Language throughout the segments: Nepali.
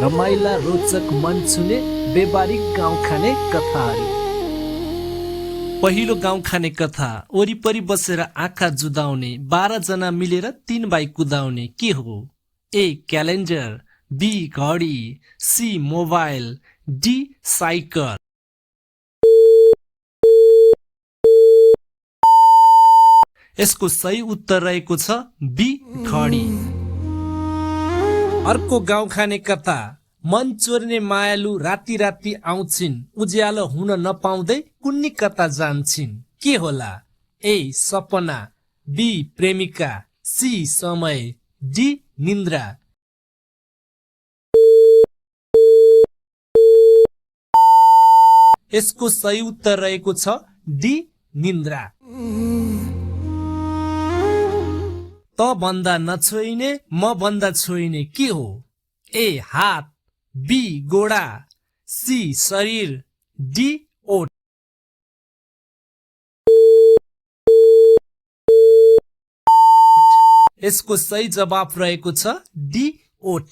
रमाइला रोचक मन छुने व्यवहारिक गाउँ खाने कथाहरू। पहिलो गाउँ खाने कथा। वरिपरि बसेर आँखा जुदाउने 12 जना मिलेर 3 बाई कुदाउने के हो? ए क्यालेन्डर, बी घडी, सी मोबाइल, डी साइकल। यसको सही उत्तर रहेको छ बी घडी। अर्को गाउँ खाने कथा। मन चोर्ने मायालु राति राति आउँछिन्, उज्यालो हुन नपाउँदै कुन्नी कता जान्छिन्, के होला? ए सपना, बी प्रेमिका, सी समय, डी निन्द्रा। यसको सही उत्तर रहेको छ डी निन्द्रा। त भन्दा नछोइने म भन्दा छोइने के हो? ए हात, बी गोडा, सी शरीर, डी ओठ। यसको सही जवाफ रहेको छ डी ओठ।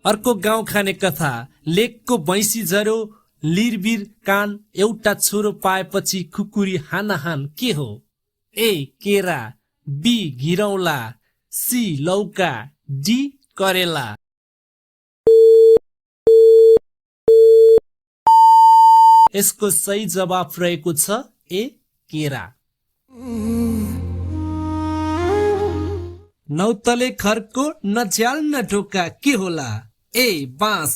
अर्को गाउँ खाने कथा। लेकको भैँसी झरो लिरबिर कान, एउटा छोरो पाएपछि खुकुरी हानाहान के हो? ए केरा, बी घिरौला, सी लौका, डी करेला। यसको सही जवाफ रहेको छ ए केरा। नौतले खरको नझ्याल न ढोका के होला? ए बाँस,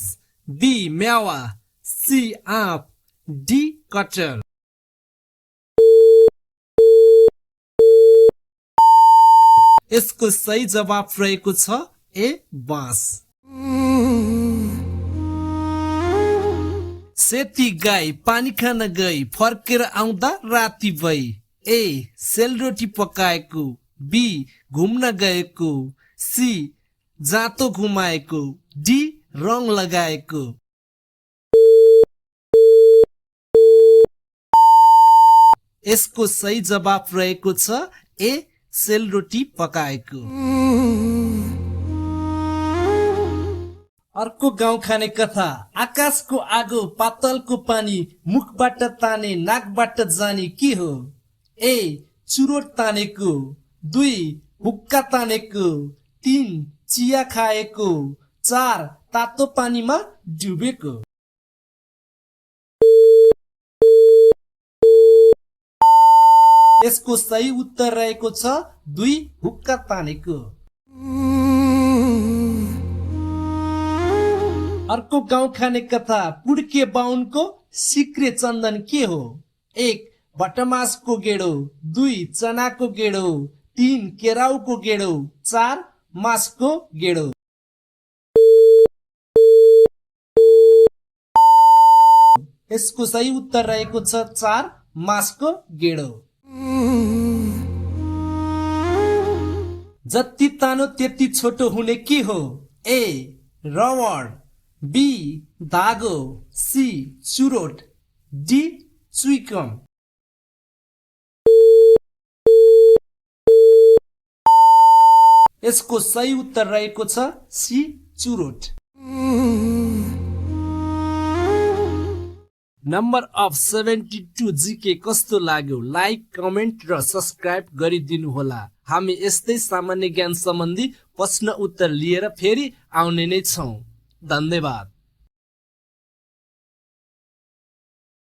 बी म्यावा, सी आँप, डी कटहर। यसको सही जवाफ रहेको छ ए बाँस। सेती गाई पानी खान गई, फर्केर आउँदा राति भई। ए सेलरोटी पकाएको, बी घुम्न गएको, सी जाँतो घुमाएको, डी रङ लगाएको। यसको सही जवाफ रहेको छ ए सेलरोटी पकाएको। अर्को गाउँ खाने कथा। आकाशको आगो पातलको पानी, मुखबाट ताने नाकबाट जाने के हो? ए चुरोट तानेको, 2 हुक्का तानेको, 3 चिया खाएको, 4 तातो पानीमा डुबेको। यसको सही उत्तर रहेको छ 2 हुक्का तानेको। अर्को गाउँ खाने कथा। पुड्के बाहुनको सिक्रे चन्दन के हो? 1 भटमासको गेडो, 2 चनाको गेडो, 3 केराउको गेडो, 4 मासको गेडो। यसको सही उत्तर रहेको छ 4 मासको गेडो। जति तानो त्यति छोटो हुने के हो? ए रबड, बी धागो, सी चुरोट, डी चुइकम। यसको सही उत्तर रहेको छ सी चुरोट। नम्बर अफ 72 जीके कस्तो लाग्यो? लाइक, कमेन्ट र सब्स्क्राइब गरिदिनु होला। हामी यस्तै सामान्य ज्ञान सम्बन्धी प्रश्न उत्तर लिएर फेरि आउने नै छौँ। धन्यवाद।